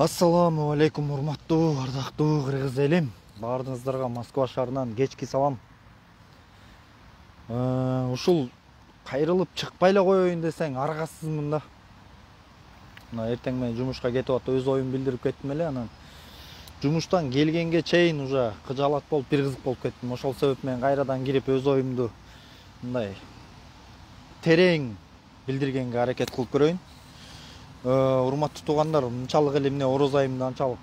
Ассаламу алейкум, урматтуу, ардактуу кыргыз элим. Баарыңыздарга Москва шаарынан кечки салам. Ушул кайрылып чыкпай эле коеюн десең аргасызмын да. Мына эртең мен жумушка кетип атып өз оюмду билдирип кеттим эле, анан жумуштан келгенге чейин уже кыжаалат болуп, бир кызык болуп кеттим. Ошол себеп мен кайрадан кирип өз оюмду мындай терең билдиргенге аракет кылып көрөйүн. Урматтуу туугандар, мынчалык эле эмне ороз айымды анчалык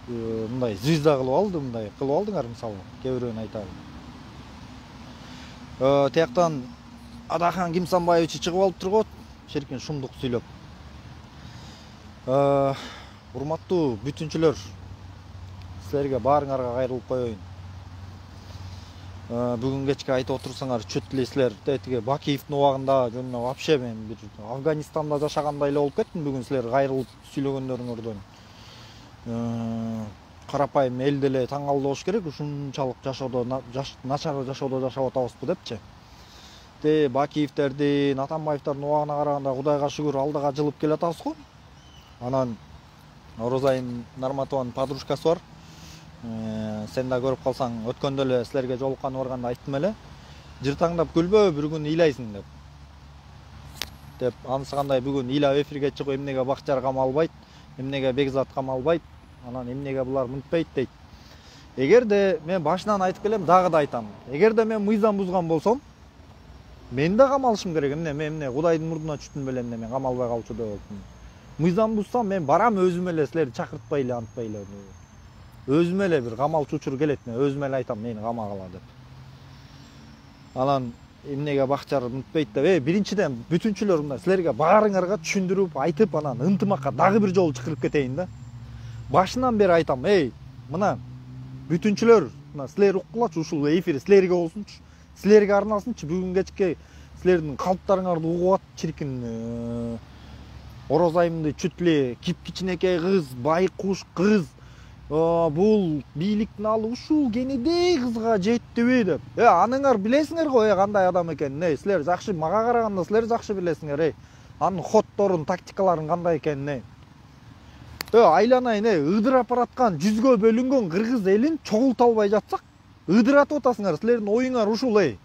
мындай звезда кылып алды, мындай кылып алдыңар, мисалы кээ бирөөнү айтайын. Тияктан Адахан Кимсанбаевич чыгып алып тургут, ширкин шумдук сүйлөп. Урматтуу бүтүнчүлөр, силерге баарыңарга кайрылып коеюн. Бүгүн кечке айтып отурсаңар чөт элесиздер. Тетиги Бакиевдин убагында жөн вообще мен бир Афганистанда жашагандай эле болуп кеттим бүгүн силер кайрылып сүйлөгөндөрүңөрдөн. Карапайым эл деле таң калды болуш керек, ушунчалык жашоодо начар жашоодо жашап атабызбы депчи. Бакиевдердин, Атамбаевдердин убагына караганда Кудайга шүгүр алдыга жылып келе атабыз го. Анан Орозайым Нарматованын подружкасы бар. Сен да көрүп калсаң, өткөндө эле силерге жолукканы барганда айттым эле. Жыртаңдап күлбө, бир күн ыйлайсың деп. Анысы кандай, бүгүн ыйлап эфирге чыгып эмнеге Бакчар камалбайт, эмнеге Бекзат камалбайт, анан эмнеге булар мынтпайт дейт. Эгерде мен башынан айтып келем, дагы да айтам. Эгерде мен мыйзам бузган болсом, мен да камалышым керек. Эмне Кудайдын мурдуна түштүм беле, эмне мен камалбай калчу деп болдум. Мыйзам бузсам мен барам өзүм эле, силерди чакыртпай эле, антпай эле. Өзүм эле бир камал чучур келет, мен өзүм эле айтам, мени камагыла деп. Анан эмнеге Бакчар мынтпайт деп, биринчиден бүтүнчүлөр мындай силерге баарыңарга түшүндүрүп айтып, анан ынтымакка дагы бир жолу чакырып кетейин да. Башынан бери айтам, мына бүтүнчүлөр, мына силер уккулачы, ушул эфир силерге болсунчу, силерге арналсынчы. Бүгүн кечке силердин калптарыңарды угуп ат, чиркин Орозайымды чүтле кичинекей кыз, байкуш кыз, бул бийликтин алып ушул кенедей кызга жеттиби деп. Аныңар билесиңер го кандай адам экенин. Силер жакшы, мага караганда силер жакшы билесиңер. Анын ходдорун, тактикаларын кандай экенин. Айланайын, ыдырап бараткан жүзгө бөлүнгөн кыргыз элин чогулта албай жатсак, ыдыратып атасыңар. Силердин оюңар ушул.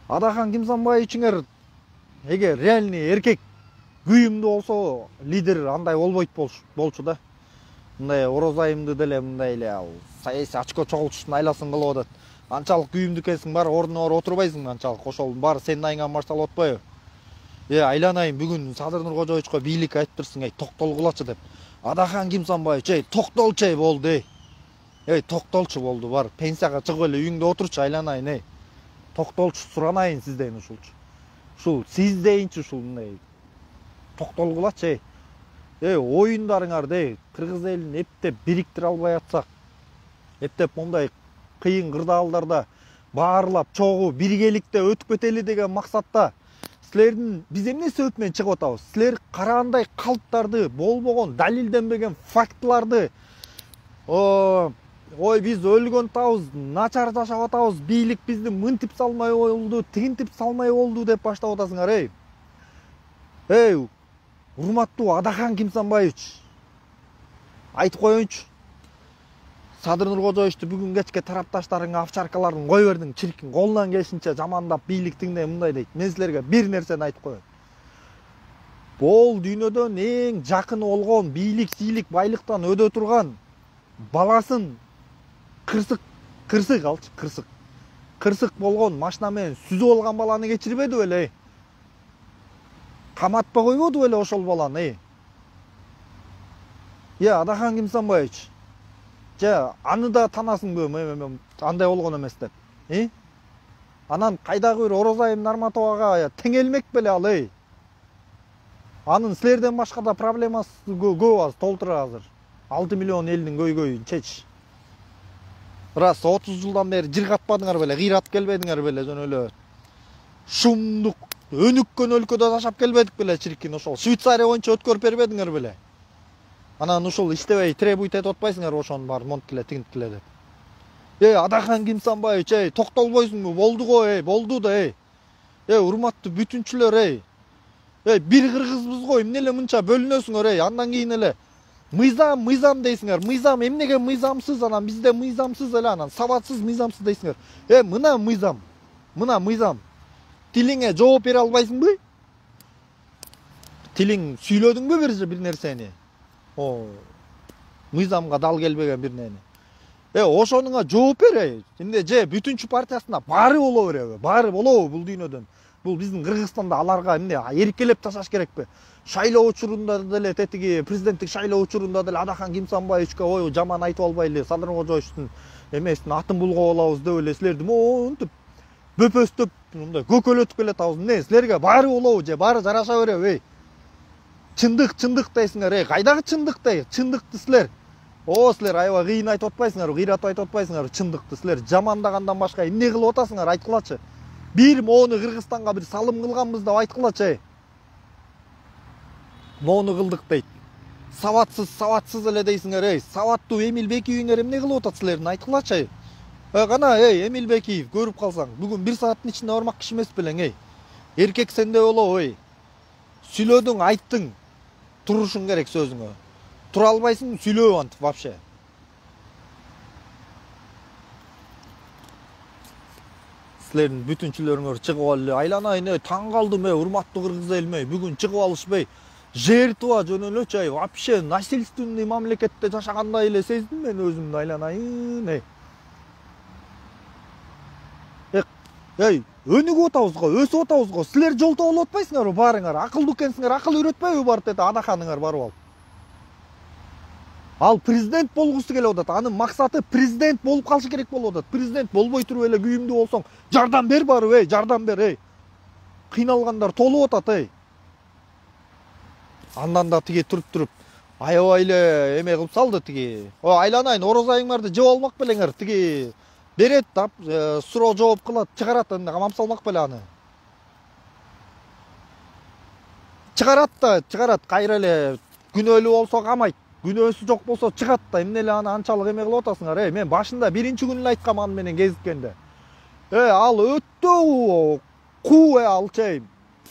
Адахан Кимсанбаевичиңер эгер реальный эркек күйүмдүү болсо, лидер андай болбойт болчу да. Мындай Орозайымды деле мындай эле саясий очко чогултуштун айласын кылып атат. Анчалык күйүмдүү экенсиң, баары ордуна барып отурбайсың анчалык. Ошол баары сенин айыңан башталып атпайбы? Айланайын, бүгүн Садыр Нуркожоевичко бийлик айтып турсуң, токтолгулачы деп. Адахан Кимсанбаевич, токтолчу болду. Токтолчу болду, бар. Пенсияга чыгып эле үйүңдө отурчу, айланайын. Токтолчу суранайын сизден ушулчу. Ушул сиздейинчи ушул мындай токтолгулачы. Оюндарыңарды кыргыз элин эптеп бириктире албай атсак, эптеп мондай кыйын кырдаалдарда баарлап чогуу биргеликте өтүп кетели деген максатта силердин биз эмне себеп менен чыгып атабыз? Силер караандай калптарды, болбогон, далилденбеген фактыларды, биз өлгөн атабыз, начар жашап атабыз, бийлик бизди мынтип салмай болду, тигинтип салмай болду деп баштап атасыңар. Урматтуу Адахан Кимсанбаевич, айтып коеюнчу. Садыр Нуркожоевичти бүгүн кечке тарапташтарыңа овчаркаларын кой бердиң, чиркин колунан келишинче жамандап бийликтиңде мындай дейт. Мен силерге бир нерсени айтып коеюн. Бул дүйнөдөн эң жакыны болгон бийлик, байлыктан өдө турган баласын кырсык болгон машина менен сүзүп алган баланы кечирбеди беле? Каматпай койбоду беле ошол баланы? Адахан Кимсанбаевич, аны да танасыңбы, мен андай болгон эмес деп. Анан кайдагы бир Орозайым Нарматовага теңелмек беле ал, Анын силерден башка да проблемасы көп аз, толтура азыр. 6 миллион элдин көйгөйүн чеч. Раз 30 жылдан бери жыргатпадыңар беле, кыйратып келбедиңер беле, жөн эле шумдук өнүккөн өлкөдө жашап келбедик беле, чиркин ошол Швейцария боюнча өткөрүп бербедиңер беле. Анан ушул иштебей требуйт этип атпайсыңар ошонун баарын монткиле, тигинткиле деп. Адахан Кимсанбаевич, токтолбойсуңбу? Болду го, болду да. Урматтуу бүтүнчүлөр, бир кыргызбыз го, эмне эле мынча бөлүнөсүңөр, андан кийин эле мыйзам дейсиңер. Мыйзам эмнеге мыйзамсыз, анан бизде мыйзамсыз эле, анан сабатсыз мыйзамсыз дейсиңер. Мына мыйзам. Мына мыйзам. Тилиңе жооп бере албайсыңбы? Тилиң сүйлөдүңбү бир нерсени? Мыйзамга дал келбеген бир нерсени. Ошонуңа жооп бер. Эмне же бүтүнчү партиясына баары боло береби? Баары болобу бул дүйнөдөн? Бул биздин Кыргызстанда аларга эмне эркелеп ташаш керекпи? Шайлоо учурунда деле тетиги президенттик шайлоо учурунда деле Адахан Кимсанбаевичке жаман айтып албайлы, Садыр Кожоевичтин эмесин атын булгап алабыз деп эле силерди монтип бөпөстөп мындай көкөлөтүп келатабыз. Эмне силерге баары болобу же баары жараша береби? Чындык дейсиңер. Кайдагы чындык дей? Чындыкты силер. Силер аябай кыйын айтып атпайсыңар, кыйратып айтып атпайсыңар чындыкты. Силер жамандагандан башка эмне кылып атасыңар? Айткылачы. Бир моуну Кыргызстанга бир салым кылганбыз деп айткылачы. Моуну кылдык дейт. Сабатсыз эле дейсиңер. Сабаттуу Эмил Бекиевиңер эмне кылып атат силердин? Айткылачы. Кана, Эмил Бекиев, көрүп калсаң, бүгүн 1 сааттын ичинде бармак киши эмес белең, Эркек сенде болобу, Сүйлөдүң, айттың, турушуң керек сөзүңө. Тура албайсың, сүйлөбө антип вообще. Силердин бүтүнчүлөрүңөр чыгып алып, айланайын, таң калдым, урматтуу кыргыз элим, бүгүн чыгып алышпай, жертва жөн элечи, вообще насильственный мамлекетте жашагандай эле сездим мен өзүмдү, айланайын, өнүгүп атабыз го, өсүп атабыз го. Силер жолто болуп атпайсыңарбы баарыңар? Акылдуу экенсиңер, акыл үйрөтпөйбү барып деди Адаханыңар барып алып. Ал президент болгусу келип атат. Анын максаты президент болуп калышы керек болуп атат. Президент болбой туруп эле күйүмдүү болсоң, жардам бер барып, жардам бер, Кыйналгандар толуп атат, Андан да тиги туруп, аябай эле эме кылып салды тиги. Айланайын, орозайыңарды жеп алмак белеңер, тиги берет, суроо жооп кылат, чыгарат, камап салмак беле аны. Чыгарат, кайра эле күнөөлүү болсо камайт, күнөөсү жок болсо чыгат да, эмне эле аны анчалык эме кылып атасыңар, Мен башында биринчи күнү эле айткам аны менен кезиккенде. Ал өтө куу алчы.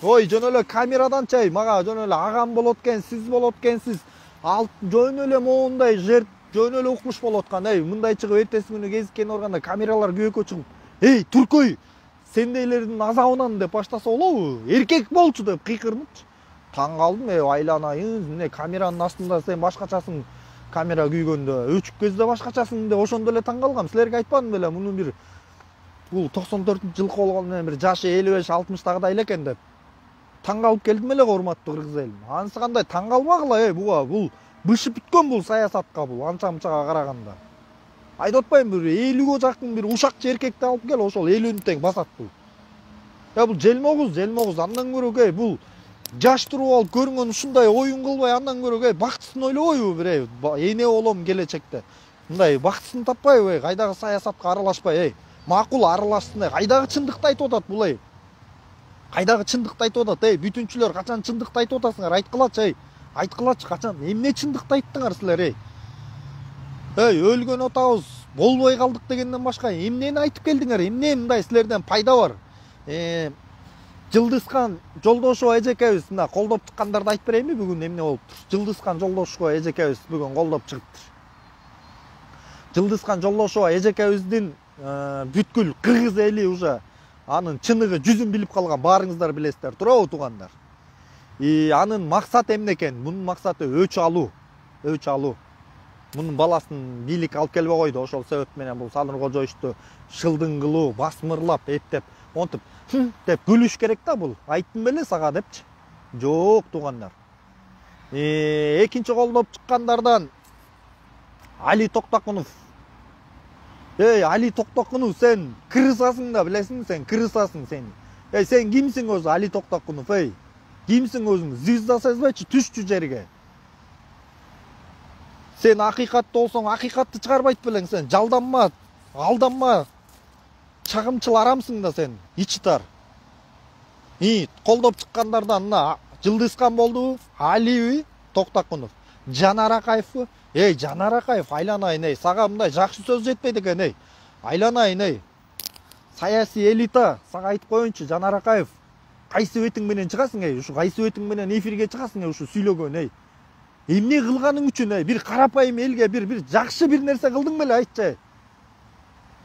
Жөн эле камераданчы, мага жөн эле агам болот экен, сиз болот экенсиз. Ал жөн эле моундай жөн эле укмуш болуп аткан, мындай чыгып эртеси күнү кезиккен органда камералар көбөккө чыгып, Түркөй, сендейлердин азабынан деп баштаса болобу? Эркек болчу деп кыйкырмыкчы. Таң калдым, айланайын, эмне камеранын астында сен башкачасың, камера күйгөндө, өчүк кезде башкачасың деп ошондо эле таң калгам. Силерге айтпадым беле, мунун бир бул 94-жылкы болгону менен бир жашы 55-60-тагыдай эле экен деп. Таң калып келдим эле, урматтуу кыргыз элим. Анысы кандай таң калбагыла, буга бул бышып бүткөн бул саясатка, бул анча-мынчага караганда. Айтып атпайм, бир 50ге жакын бир ушакчы эркекти алып кел, ошол 50-нү тең басат бул. Бул желмогуз, андан көрө бул жаш туруп алып көрүнгөн ушундай оюн кылбай, андан көрө бактысын ойлобойбу бир эне болом келечекте. Мындай бактысын таппайбы, кайдагы саясатка аралашпай, макул аралашсын, кайдагы чындыкты айтып атат бул, Кайдагы чындыкты айтып атат, бүтүнчүлөр качан чындыкты айтып атасыңар? Айткылачы, айткылачы, качан эмне чындыкты айттыңар силер, өлгөн атабыз, болбой калдык дегенден башка эмнени айтып келдиңер? Эмне мындай силерден пайда бар? Жылдызхан Жолдошова эжекебиз мына колдоп чыккандарды айтып берейинби бүгүн эмне болуптур? Жылдызхан Жолдошова эжекебиз бүгүн колдоп чыгыптыр. Жылдызхан Жолдошова эжекебиздин бүткүл кыргыз эли уже анын чыныгы жүзүн билип калган, баарыңыздар билесиздер, туурабы туугандар? Анын максаты эмне экен? Мунун максаты өч алуу. Мунун баласын бийлик алып келбей койду, ошол себеп менен бул Садыр Кожоевичту шылдың кылуу, басмырлап, эптеп, онтип деп күлүш керек да бул. Айттым беле сага депчи. Жок туугандар. Экинчи колдоп чыккандардан Али Токтокунов. Али Токтокунов, сен кырысасың да, билесиңби, сен кырысасың сен. Сен кимсиң өзү, Али Токтокунов, кимсиң өзүң? Звезда сезбейчи, түшчү жерге. Сен акыйкатты болсоң, акыйкатты чыгарбайт белең сен. Жалданма, алданма. Чагымчыл арамсың да сен, ичтар. Колдоп чыккандардан мына Жылдызхан болду, Алиби, Токтокунов. Жанар Акаевбы? Жанар Акаев, айланайын, сага мындай жакшы сөз жетпейт экен, айланайын, саясий элита, сага айтып коеюнчу, Жанар Акаев, кайсы бетиң менен чыгасың, ушу кайсы бетиң менен эфирге чыгасың, ушу сүйлөгөн, Эмне кылганың үчүн бир карапайым элге бир жакшы бир нерсе кылдың беле айтчы.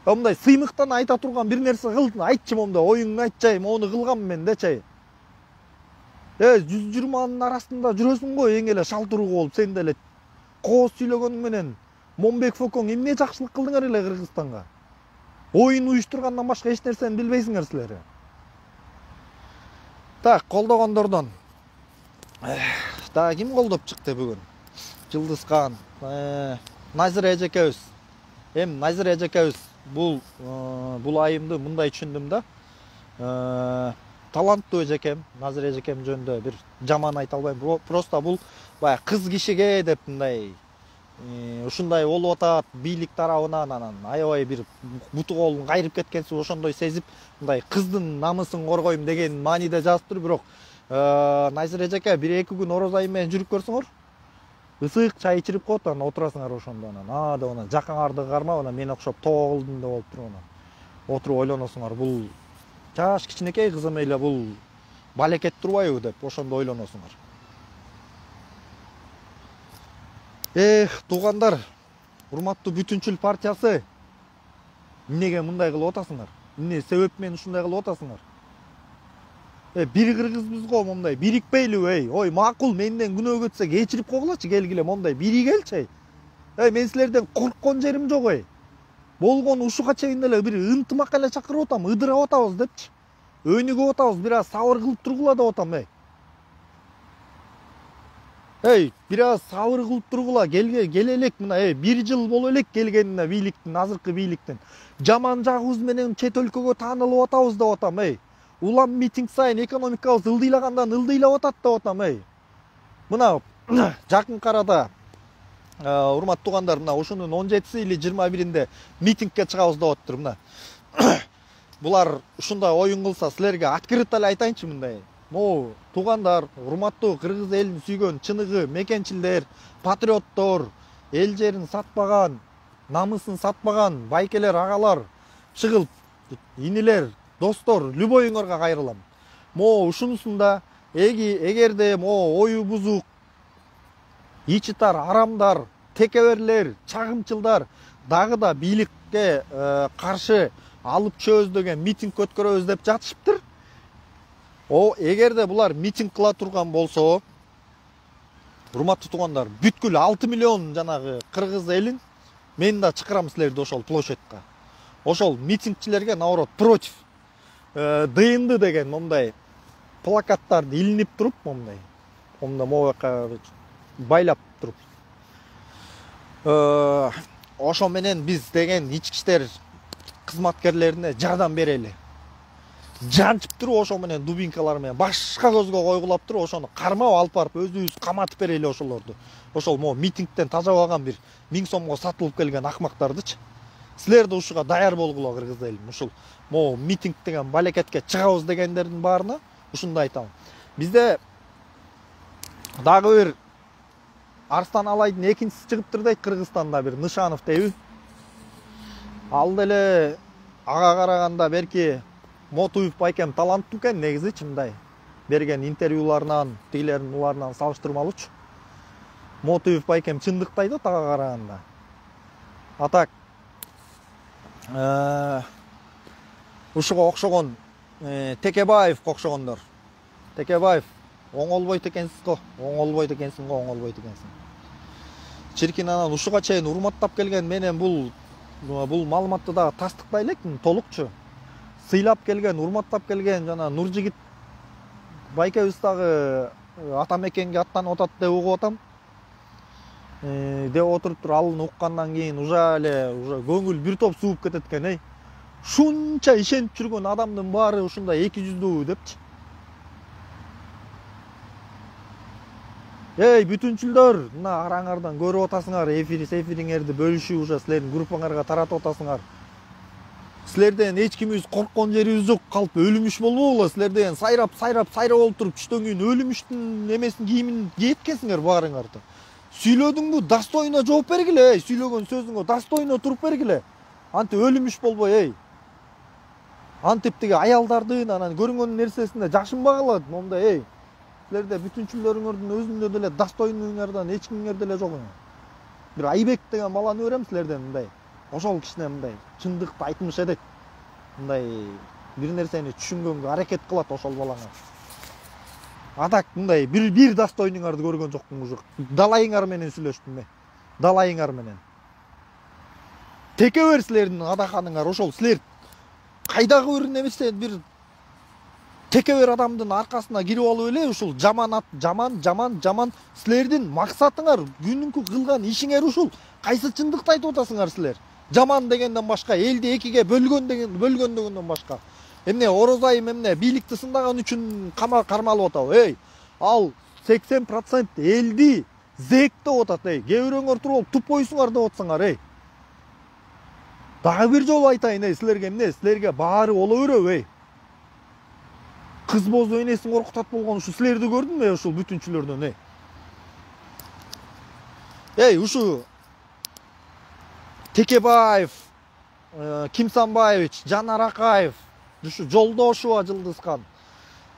Мындай сыймыктан айта турган бир нерсе кылдың айтчы, момда оюңду айтчы, мону кылгам мен дечи. 120-нын арасында жүрөсүң го, эң эле шалтыруу болуп, сен деле кооз сүйлөгөнүң менен Момбек Фокоң эмне жакшылык кылдыңар эле Кыргызстанга? Оюн уюштургандан башка эч нерсени билбейсиңер силер. Так, колдогондордон ким колдоп чыкты бүгүн? Жылдызкан, Назира эжекебиз. Назира эжекебиз бул айымды мындай түшүндүм да. Таланттуу эжекем, Назира эжекем жөнүндө бир жаман айта албайм. Просто бул баягы кыз кишиге деп мындай ушундай болуп атат, бийлик тарабынан анан аябай бир буту колун кайрып кеткенсип ошондой сезип, мындай кыздын намысын коргойм деген мааниде жазыптыр. Бирок Назира эжеке 1-2 күн ороз айы менен жүрүп көрсөңөр, ысык чай ичирип коет, анан отурасыңар ошондо, анан деп анан жакаңарды кармап, анан мен окшоп тоо кылдым деп болуптур, анан отуруп ойлоносуңар, бул жаш кичинекей кызым эле бул балекет турбайбы деп ошондо ойлоносуңар. Туугандар, урматтуу Бүтүнчүл партиясы, эмнеге мындай кылып атасыңар? Эмне себеп менен ушундай кылып атасыңар? Бир кыргызбыз го, момдай бирикпейлиби? Ой, макул, менден күнөө өтсө кечирип койгулачы, келгиле, момдай биригелчи. Мен силерден корккон жерим жок. Болгон ушуга чейин эле бир ынтымак эле чакырып атам, ыдырап атабыз депчи. Өнүгүп атабыз, бир аз сабыр кылып тургула деп атам. Бир аз сабыр кылып тургула, келе элек мына 1 жыл боло элек келгенине бийликтин, азыркы бийликтин. Жаман жагыбыз менен чет өлкөгө таанылып атабыз деп атам. Улам митинг сайын экономикабыз ылдыйлагандан ылдыйлап атат деп атам. Мына жакын арада урматтуу туугандар, мына ушунун 17 или 21-inde митингке чыгабыз деп атыптыр. Мына булар ушундай оюн кылса, силерге открыто эле айтайынчы мындай. Могу туугандар, урматтуу кыргыз элин сүйгөн чыныгы мекенчилдер, патриоттор, эл жерин сатпаган, намысын сатпаган байкелер, агалар, чыгыл инилер, достор, любоюңарга кайрылам. Могу ушунусунда эгерде могу ою бузук, ичитар, арамдар, текеберлер, чагымчылдар дагы да бийликке каршы алып чөбүз деген митинг өткөрөбүз деп жатышыптыр. Эгерде булар митинг кыла турган болсо, урматтуу туугандар, бүткүл 6 миллион жанагы кыргыз элин мен да чакырам силерди ошол площадька. Ошол митингчилерге наоборот против ДНД деген момдай плакаттарды илинип туруп, момдай могуяка байлап туруп, ошо менен биз деген ички иштер кызматкерлерине жардам берели. Жанчып туруп, ошо менен дубинкалар менен башка көзгө койгулап туруп, ошону кармап алып барып өзүбүз каматып берели ошолорду. Ошол могу митингден тажабаган бир 1000 сомго сатылып келген акмактардычы. Силер да ушуга даяр болгула кыргыз элим. Ушул могу митинг деген балекетке чыгабыз дегендердин баарына ушундай айтам. Бизде дагы бир Арстан Алайдын экинчиси чыгыптыр дейт Кыргызстанда, бир Нышанов дейби. Ал деле ага караганда берки Мотуев байкем таланттуу экен негизичи, мындай берген интервьюларынан, тигилердин уларынан салыштырмалуучу. Мотуев байкем чындыкты айтат ага караганда. А так ушуга окшогон Текебаевге окшогондор. Текебаев оңолбойт экенсиз го, оңолбойт экенсиң. Чиркин анан ушуга чейин урматтап келген менен бул маалыматты дагы тастыктай элекмин толукчу. Сыйлап келген, урматтап келген жана Нуржигит байкебиз дагы ата мекенге аттанып атат деп угуп атам. Деп отуруптур, алын уккандан кийин уже көңүл бир топ сууп кетет экен. Шунча ишенип жүргөн адамдын баары ушундай 200дүү депчи. Бүтүнчүлдөр, мына араңардан көрүп атасыңар, эфириңерди бөлүшүп, уже силердин группаңарга таратып атасыңар. Силерден эч кимибиз корккон жерибиз жок, калп өлүмүш болбогула. Силерден сайрап болуп туруп түштөн кийин өлүмүштүн эмесин кийимин кийеткенсиңер баарыңарды. Сүйлөдүңбү, достойно жооп бергиле, сүйлөгөн сөзүңө достойно туруп бергиле. Антип өлүмүш болбой, Антип тиги аялдардын анан көрүнгөн нерсесинде жашынбагыла, момдай, Силерде бүтүнчүлөрүңөрдүн өзүндө деле достойнуңардан эч кимиңер деле жок. Бир Айбек деген баланы көрөм силерден мындай. Ошол кичине мындай чындыкты айтмыш эдек. Мындай бир нерсени түшүнгөнгө аракет кылат ошол балаңар. А так мындай бир достойнуңарды көргөн жокмун уже. Далайыңар менен сүйлөштүм мен. Далайыңар менен. Теке бер силердин адаканыңар ошол силер кайдагы бир немесе бир теке бер адамдын аркасына кирип алып эле ушул жаман силердин максатыңар күнүнкү кылган ишиңер ушул. Кайсы чындыкты айтып атасыңар силер? Жаман дегенден башка, элди экиге бөлгөндөгөндөн башка. Эмне Орозайым эмне бийликти сындаган үчүн кармалып атабы? Ал 80% элди зектеп атат, Кээ бирөөңөр туруп тупойсуңар деп атсаңар, Дагы бир жолу айтайын, силерге эмне? Силерге баары боло береби, Кыз бозу энесин коркутат болгон ушу силерди көрдүмбү, ушул бүтүнчүлөрдөн, Ушу Текебаев, Кимсанбаевич, Жанар Акаев, ушу Жолдошева Жылдызкан,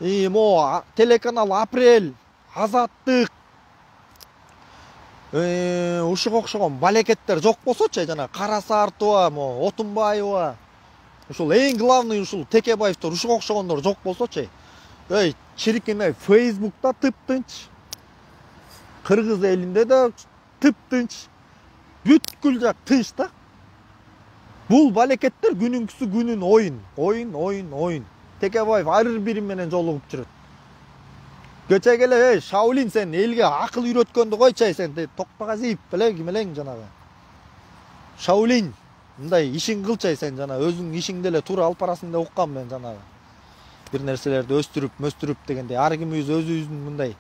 могу телеканал Апрель, Азаттык, ушуга окшогон балекеттер жок болсочу, жана Кара Сартова, могу Отунбаева, ушул эң главный ушул Текебаевдер ушуга окшогондор жок болсочу, чирикин Фейсбукта тыптынч, Кыргыз элинде да тыптынч, бүткүл жак тынч да. Бул балекеттер күнүнкүсү күнүн ойын. Текебаев ар бири менен жолугуп жүрөт. Көчө келе, Шаулин сен элге акыл үйрөткөндү койчу, сен Токтогазиев беле ким элең жанагы. Шаулин мындай ишин кылчу, сен жана өзүң ишиңди эле туура алып барасың деп уккам мен жанагы. Бир нерселерди өстүрүп дегендей, ар кимибиз өзүбүздүн мындай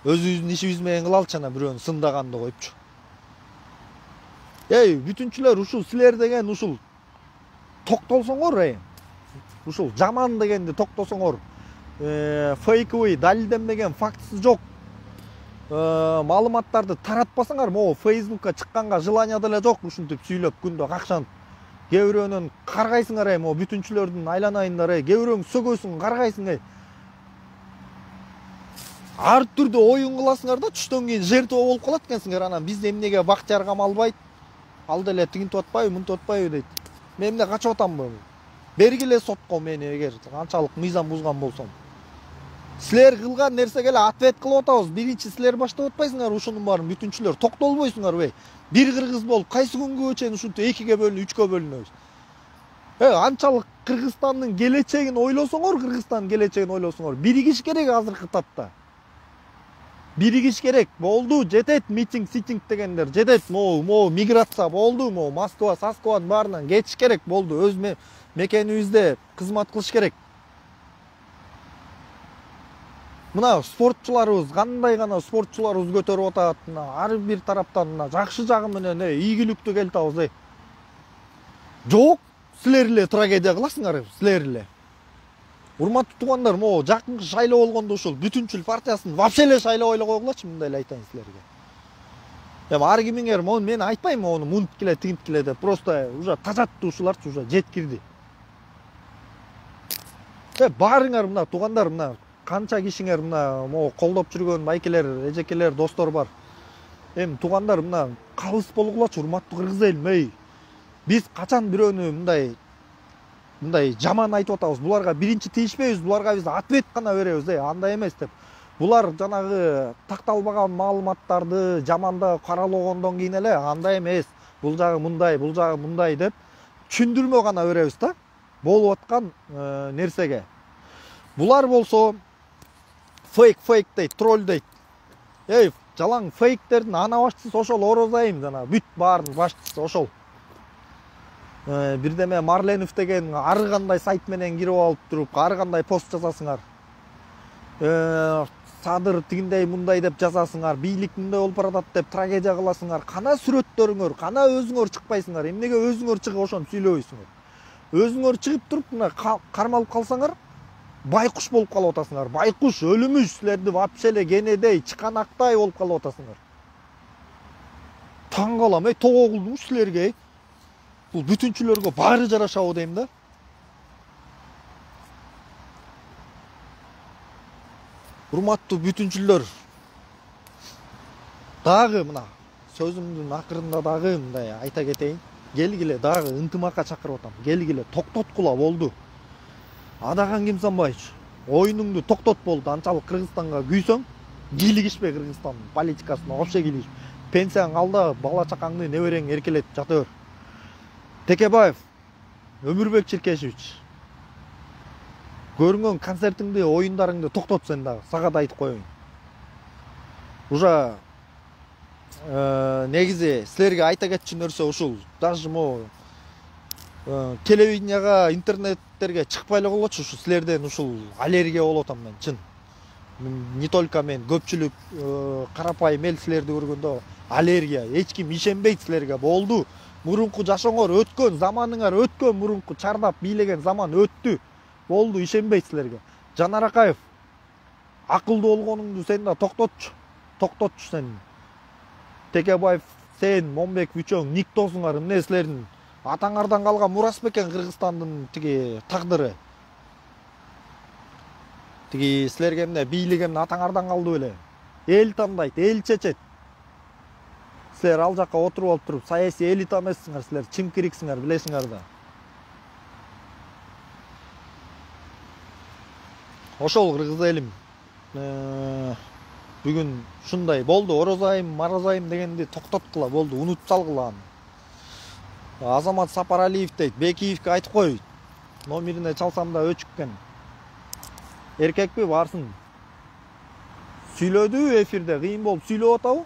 өзүбүздүн ишибиз менен кылалчы, жана бирөөнү сындаганды коюпчу. Бүтүнчүлөр, ушул силер деген ушул токтолсоңор, ушул жаман дегенди токтосоңор, фейковый, далилденбеген, фактысы жок маалыматтарды таратпасаңар, могу Фейсбукка чыкканга желание деле жок, ушинтип сүйлөп күндө какшан кээ бирөөнөн каргайсыңар, могу бүтүнчүлөрдүн айланайындар, кээ бирөөң сөгөйсүң, каргайсың, ар түрдүү оюн кыласыңар да, түштөн кийин жертва болуп калат экенсиңер. Анан биз эмнеге Бактияр Камалбайт ал деле тигинтип атпайбы, мынтип атпайбы дейт. Мен эмне качып атамбы? Бергиле сотко мени эгер канчалык мыйзам бузган болсом. Силер кылган нерсеге эле ответ кылып атабыз. Биринчи силер баштап атпайсыңар ушунун баарын, бүтүнчүлөр. Токтолбойсуңар, Бир кыргыз болуп кайсы күнгө чейин ушинтип экиге бөлүнүп, үчкө бөлүнөбүз. Анчалык Кыргызстандын келечегин ойлосоңор, биригиш керек азыркы тапта. Биригиш керек. Болду, жетет митинг дегендер, жетет. Могу миграция болду, могу Москва, Саскованын баарынан кетиш керек болду. Өз мекенибизде кызмат кылыш керек. Мына спортчуларыбыз, кандай гана спортчуларыбыз көтөрүп атат, ар бир тараптан жакшы жагы менен ийгиликтүү келтабыз. Жок, силер эле трагедия кыласыңар, силер эле. Урматтуу туугандар, могу жакынкы шайлоо болгондо ушул бүтүнчүл партиясын вообще эле шайлоо эле койгулачы, мындай эле айтайын силерге. Ар кимиңер, мен айтпайм ону мунтип келе, тигинтип келе деп, просто уже тажатты ушуларчы, уже жеткирди. Баарыңар мына туугандар, мына канча кишиңер мына могу колдоп жүргөн байкелер, эжекелер, достор бар. Туугандар, мына кабыс болгулачы, урматтуу кыргыз элим, Биз качан бирөөнү мындай жаман айтып атабыз. Буларга биринчи тийишпейбиз, буларга биз ответ гана беребиз, андай эмес деп. Булар жанагы такталбаган маалыматтарды жамандап каралгондон кийин эле андай эмес, бул жагы мындай деп түшүндүрмө гана беребиз да, болуп аткан нерсеге. Булар болсо фейк дейт, тролл дейт. Жалаң фейктердин ана башчысы ошол Орозайым, жана бүт баарынын башчысы ошол. Бирдеме Марленов деген ар кандай сайт менен кирип алып туруп, ар кандай пост жазасыңар. Садыр тигиндей мындай деп жазасыңар, бийлик мындай болуп баратат деп трагедия кыласыңар. Кана сүрөттөрүңөр, кана өзүңөр чыкпайсыңар, эмнеге өзүңөр чыгып ошону сүйлөбөйсүңөр? Өзүңөр чыгып туруп мына кармалып калсаңар, байкуш болуп калып атасыңар. Байкуш, өлүмүш, силерди вообще эле кенедей, чыканактай болуп калып атасыңар. Таң калам, тоо кылдыңыз силерге. Бул бүтүнчүлөргө баары жарашабы дейм да. Урматтуу бүтүнчүлөр, дагы мына сөзүмдүн акырында дагы мындай айта кетейин. Келгиле дагы ынтымакка чакырып атам. Келгиле токтоткула болду. Адаган Кимсанбаевич, оюнуңду токтот болду. Анчалык Кыргызстанга күйсөң, кийлигишпе Кыргызстандын политикасына вообще кийлигиш. Пенсияң алда, бала чакаңды, неберең эркелетип жата бер. Текебаев, Өмүрбек Черкешевич, көрүнгөн концертиңди, оюндарыңды токтот сен дагы. Сага да айтып коеюн. Уже негизи силерге айта кетчү нерсе ушул. Даже могу телевиденияга, интернеттерге чыкпай эле койгочу, ушу силерден ушул аллергия болуп атам мен, чын. Не только мен, көпчүлүк карапайым эл силерди көргөндө аллергия. Эч ким ишенбейт силерге. Болду. Мурунку жашооңор өткөн, заманыңар өткөн, мурунку чардап бийлеген заман өттү. Болду, ишенбейт силерге. Жанар Акаев, акылдуу болгонуңду сен да токтотчу. Токтотчу сен. Текебаев, сен, Момбек Үчөң, Никтосуңар, эмне силердин атаңардан калган мурас бекен Кыргызстандын тиги тагдыры. Тиги силерге эмне бийлик эмне атаңардан калды беле. Эл тандайт, эл чечет. Силер ал жакка отуруп алып туруп, саясий элита эмессиңер, силер чимкириксиңер, билесиңер да. Ошол кыргыз элим. Бүгүн шундай болду. Орозайым, Марозайым дегенди токтоткула болду, унутуп салгыла аны. Азамат Сапаралиев дейт, Бекиевке айтып кой. Номерине чалсам да өчүккен. Эркекпи барсын. Сүйлөдү эфирде, кыйын болуп сүйлөп атабы?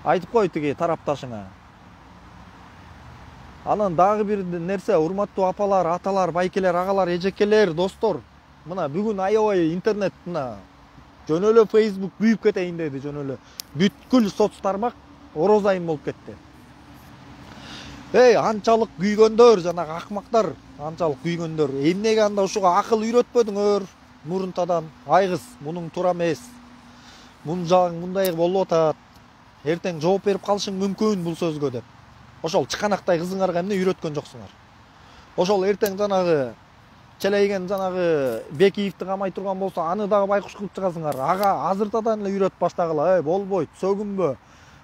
Айтып кой тиги тарапташыңа. Анан дагы бир нерсе, урматтуу апалар, аталар, байкелер, агалар, эжекелер, достор. Мына бүгүн аябай интернет мына жөн эле Facebook күйүп кетейин деди, жөн эле. Бүткүл соц тармак Орозайым болуп кетти. Эй, анчалык күйгөндөр, жанагы акмактар, анчалык күйгөндөр. Эмнеге анда ушуга акыл үйрөтпөдүңөр мурунтадан? Айгыз, мунуң туура эмес. Мун жагың мындай болуп атат. Эртең жооп берип калышың мүмкүн бул сөзгө деп. Ошол чыканактай кызыңарга эмне үйрөткөн жоксуңар? Ошол эртең жанагы челейген жанагы Бекиевди камай турган болсо, аны дагы байкуш кылып чыгасыңар. Ага азыртадан эле үйрөтүп баштагыла. Болбойт, сөгүнбө.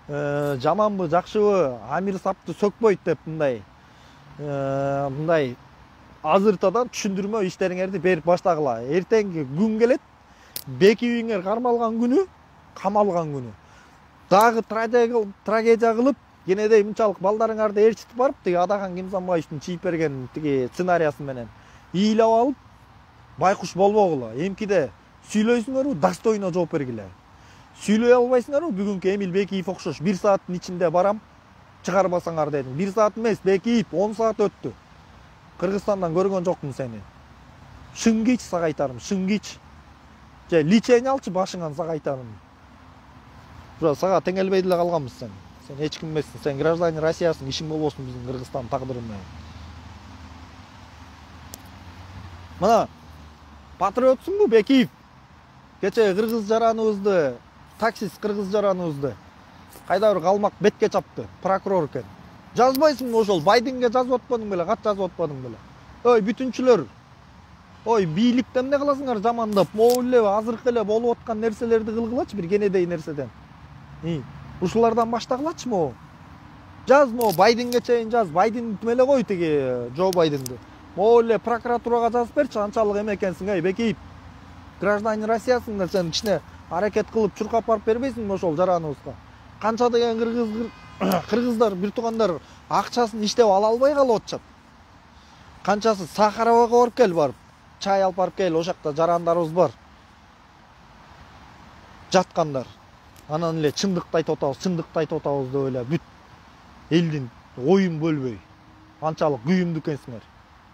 Жаманбы, жакшыбы, Амир Сапты сөкпөйт деп мындай азыртадан түшүндүрмө иштериңерди берип баштагыла. Эртеңки күн келет, Бекиевиңер кармалган күнү, камалган күнү. Дагы трагедия кылып, кенедей мынчалык балдарыңарды ээрчитип барып, тиги Адаган Кимсанбаевдин чийип берген тиги сценариясы менен ыйлап алып, байкуш болбогула. Эмкиде сүйлөйсүңөрбү, достойно жооп бергиле. Сүйлөй албайсыңарбы, бүгүнкү Эмил Бекиев окшош 1 сааттын ичинде барам, чыгарбасаңар дедим. 1 саат эмес, Бекиев 10 саат өттү. Кыргызстандан көргөн жокмун сени. Шынгич сага айтарым, шынгич. Же личение алчы башыңан сага айтарым. Ура сага теңелбей деле калганбыз сен. Сен эч ким эмессиң, сен гражданин Россиясың, ишиң болбосун биздин Кыргызстан тагдыры менен. Мына патриотсуңбу Бекиев? Кече кыргыз жараныбызды, таксист кыргыз жараныбызды кайда бир калмак бетке чапты, прокурор экен. Жазбайсыңбы ошол? Байденге жазып атпадың беле, кат жазып атпадың беле? Ой, бүтүнчүлөр. Ой, бийликте эмне кыласыңар жамандап? Могу эле азыркы эле болуп аткан нерселерди кылгылачы, бир кенедей нерседен. Ушулардан баштагылачы могу. Жаз могу Байденге чейин жаз. Байден эле кой тиги Джо Байденди. Могу эле прокуратурага жазып берчи, анчалык эме экенсиң, эй Бекиев. Гражданин Россиясың да, сен кичине аракет кылып чуркап барып бербейсиңби ошол жараныбызга? Канча деген кыргыздар, бир туугандар акчасын иштеп ала албай калып атышат. Канчасы Сахаровага барып кел, барып чай алып барып кел, ошакта жарандарыбыз бар. Жаткандар. Анан эле чындыкты айтып атабыз деп эле бүт элдин оюн бөлбөй. Анчалык күйүмдүү экенсиңер.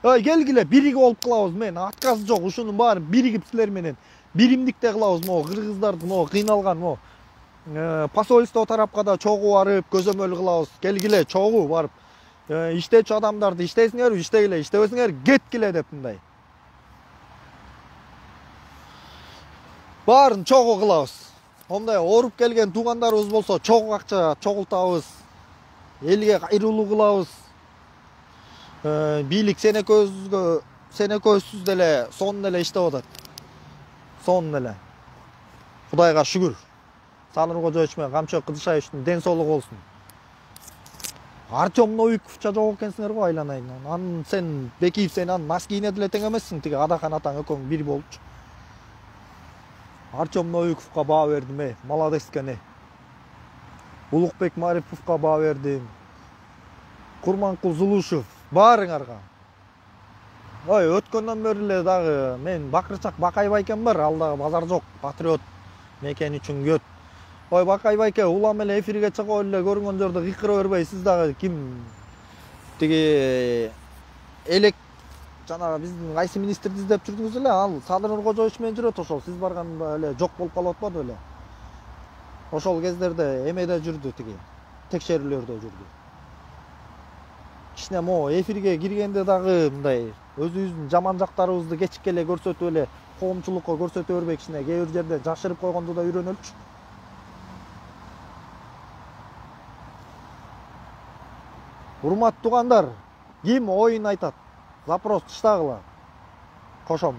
Ой, келгиле, биригип болуп кылабыз, мен отказ жок, ушунун баарын биригип силер менен биримдикте кылабыз. Могу кыргыздарды могу кыйналган могу посольство тарапка да чогуу барып көзөмөл кылабыз. Келгиле, чогуу барып иштечү адамдарды иштейсиңерби, иштегиле, иштебесиңер кеткиле деп мындай. Баарын чогуу кылабыз. Ондай оруп келген туугандарыбыз болсо чогуу акча чогултабыз. Элге кайрылуу кылабыз. Бийлик сенекөзсүз деле сонун эле иштеп атат. Сонун эле. Кудайга шүгүр. Садыр Кожоевич менен Камчы Кыдышаевичтин ден соолугу болсун. Артем Новиковча жок экенсиңер го айланайын. Анын сен Бекиев сен анын носкиине деле тең эмессиң, тиги Адахан атаң экөөң бир болчу. Артем Новиковго баа бердим, молодец экен. Улукбек Мариповго баа бердим. Курманкул Зулушев, баарыңарга. Ой, өткөндөн бери эле дагы мен Бакырчак Бакай байкем бар, ал дагы базар жок, патриот мекени үчүн көт. Ой, Бакай байке, улам эле эфирге чыгып эле көрүнгөн жерде кыйкыра бербей, сиз дагы ким тиги элек жанагы биздин кайсы министрди издеп жүрдүңүз эле, ал Садыр Кожоевич менен жүрөт ошол, сиз барганда эле жок болуп калып атпады беле? Ошол кездерде эмеде жүрдү тиги, текшерүүлөрдө жүрдү. Кичине мо эфирге киргенде дагы мындай өзүбүздүн жаман жактарыбызды кечикке эле көрсөтүп эле коомчулукка көрсөтө бербей, кичине кээ бир жерде жашырып койгонду да үйрөнөлүчү. Урматтуу туугандар, ким оюн айтат? Запрос тыштагыла. Кошом.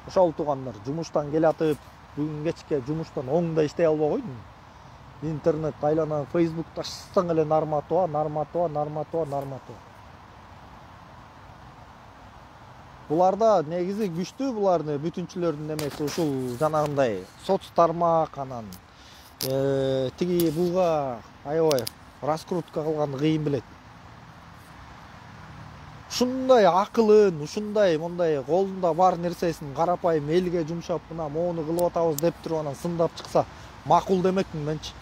Ошол туугандар, жумуштан келатып, бүгүн кечке жумуштан оңда иштей албай койдум. Интернет айлана, Facebook ташсаң эле нарматова. Буларда негизи күчтүү, буларды бүтүнчүлөрдүн эмеси ушул жанагындай соц тармак, анан тиги буга аябай раскрутка кылганды кыйын билет. Ушундай акылын, ушундай мондай колунда бар нерсесин карапайым элге жумшап, мына моуну кылып атабыз деп туруп анан сындап чыкса макул демекмин менчи.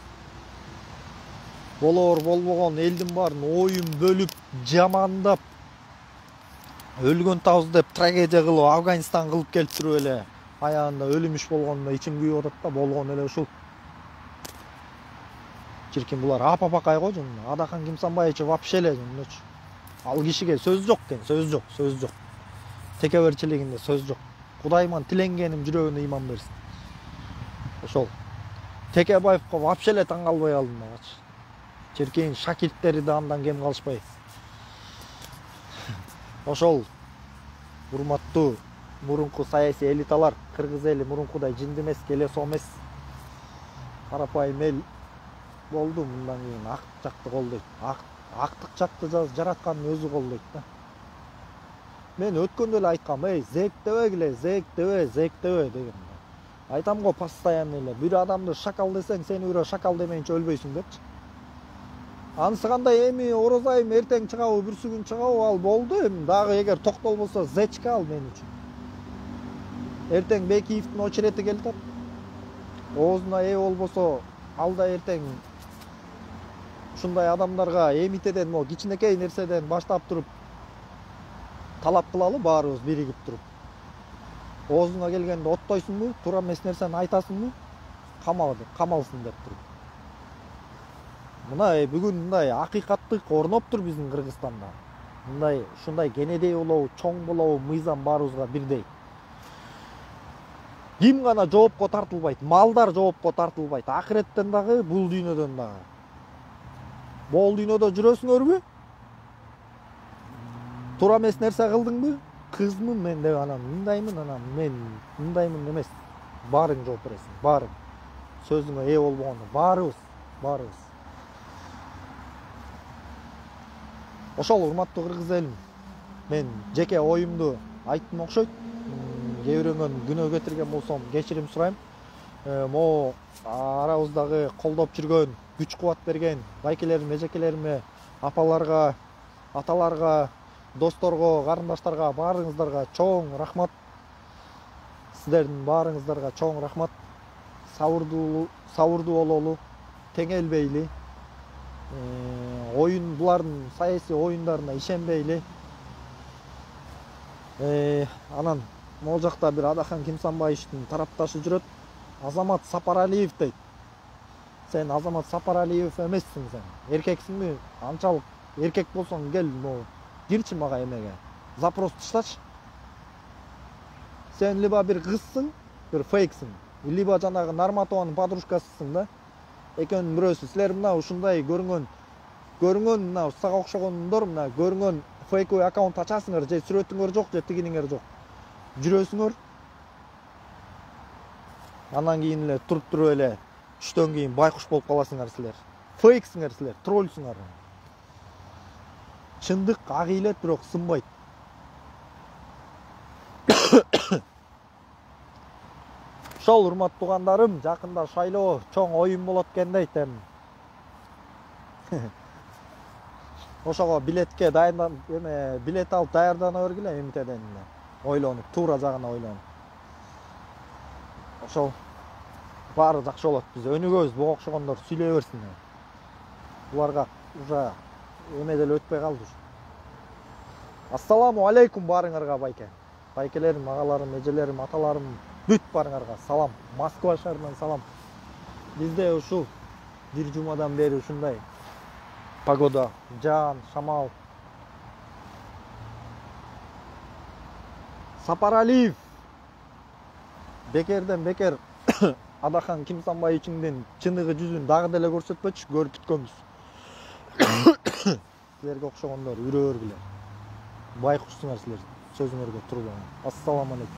Болор болбогон элдин баарын оюн бөлүп, жамандап, өлгөн табыз деп трагедия кылып, Афганистан кылып келип туруп эле аягында өлүмүш болгонда ичим күйүп атат да, болгон эле ушул. Чиркин булар апапакай го жөн. Адахан Кимсанбаевич вообще эле жөнөчү. Ал кишиге сөз жок экен, сөз жок. Текеберчилигинде сөз жок. Кудайыман тиленгеним жүрөгүнө ыйман берсин. Ошол Текебаевга вообще эле таң калбай калдым багачы. Чиркин шакирттери да андан кем калышпай. Ошол урматтуу мурунку саясий элиталар, кыргыз эли мурункудай жинди эмес, келесо эмес. Карапайым эл болду, мындан кийин актык жакты колдойт. Актык жакты жараткандын өзү колдойт да. Мен өткөндө эле айткам, зээктебе деген. Айтам го постоянно эле, бир адамды шакал десең, сени бирөө шакал демейинче өлбөйсүң депчи. Анысы кандай, эми Орозайым эртең чыгабы, бүрсүгүн чыгабы, ал болду. Эми дагы эгер токтолбосо зечка ал мен үчүн. Эртең Бекиевдин очерети келатат. Оозуна ээ болбосо, ал да эртең ушундай адамдарга эмитеден, мо кичинекей нерседен баштап туруп талап кылалы баарыбыз биригип туруп. Оозуңа келгенде оттойсуңбу, туура эмес нерсени айтасыңбы, камалсын деп туруп. Мына бүгүн мындай акыйкаттык орноптур биздин Кыргызстанда. Мындай ушундай кенедей болобу, чоң болобу, мыйзам баарыбызга бирдей. Ким гана жоопко тартылбайт, малдар жоопко тартылбайт. Акыреттен дагы, бул дүйнөдөн дагы. Бул дүйнөдө жүрөсүңөрбү? Туура эмес нерсе кылдыңбы? Кызмын мен деп анан мындаймын, анан мен мындаймын эмес. Баарың жооп бересиң, баарың. Сөзүңө ээ болбогондо баарыбыз. Ошол урматтуу кыргыз элим, мен жеке оюмду айттым окшойт. Кээ бирөңөн күнөө кетирген болсом кечирим сурайм. Мо арабыздагы колдоп жүргөн, күч кубат берген байкелерим, эжекелериме, апаларга, аталарга, досторго, карындаштарга, баарыңыздарга чоң рахмат. Сиздердин баарыңыздарга чоң рахмат. Сабырдуу бололу, теңелбейли. Oyun булардын саясий оюндарына ишенбейли. Анан могул жакта бир Адахан Кимсанбаевичтин тарапташы жүрөт. Азамат Сапаралиев дейт. Сен Азамат Сапаралиев эмессиң сен. Эркексиңби? Анчалык эркек болсоң кел, кирчи мага эмеге. Запрос тыштачы. Сен либо бир кызсың, бир фейксиң, либо жанагы Нарматованын подружкасысың да. Экөөнүн бирөөсү. Силер мына ушундай көрүнгөн мына сага окшогондор, мына көрүнгөн фейковый аккаунт ачасыңар, же сүрөтүңөр жок, же тигиниңер жок. Жүрөсүңөр. Анан кийин эле туруп эле 3төн кийин байкуш болуп каласыңар силер. Фейксиңер силер, троллсуңар. Чындык ак илет, бирок сынбайт. Ошол урматтуу туугандарым, жакында шайлоо чоң оюн болот экен дейт эми. Ошого билетке билет алып даярдана бергиле эмитеден ойлонуп, туура жагына ойлонуп. Ошол баары жакшы болот. Биз өнүгөбүз, буга окшогондор сүйлөй берсин. Буларга уже эме деле өтпөй калды. Ассаламу алейкум баарыңарга байке. Байкелерим, агаларым, эжелерим, аталарым, бүт баарыңарга салам. Москва шаарынан салам. Бизде ушул бир жумадан бери ушундай погода, жаан, шамал. Сапаралиев бекерден бекер Адахан Кимсанбаевичтин чыныгы жүзүн дагы деле көрсөтпөчү, көрүп бүткөнбүз. Силерге окшогондор үрө бергиле. Байкушсуңар силер, сөзүңөргө туруп. Ассаламу алейкум.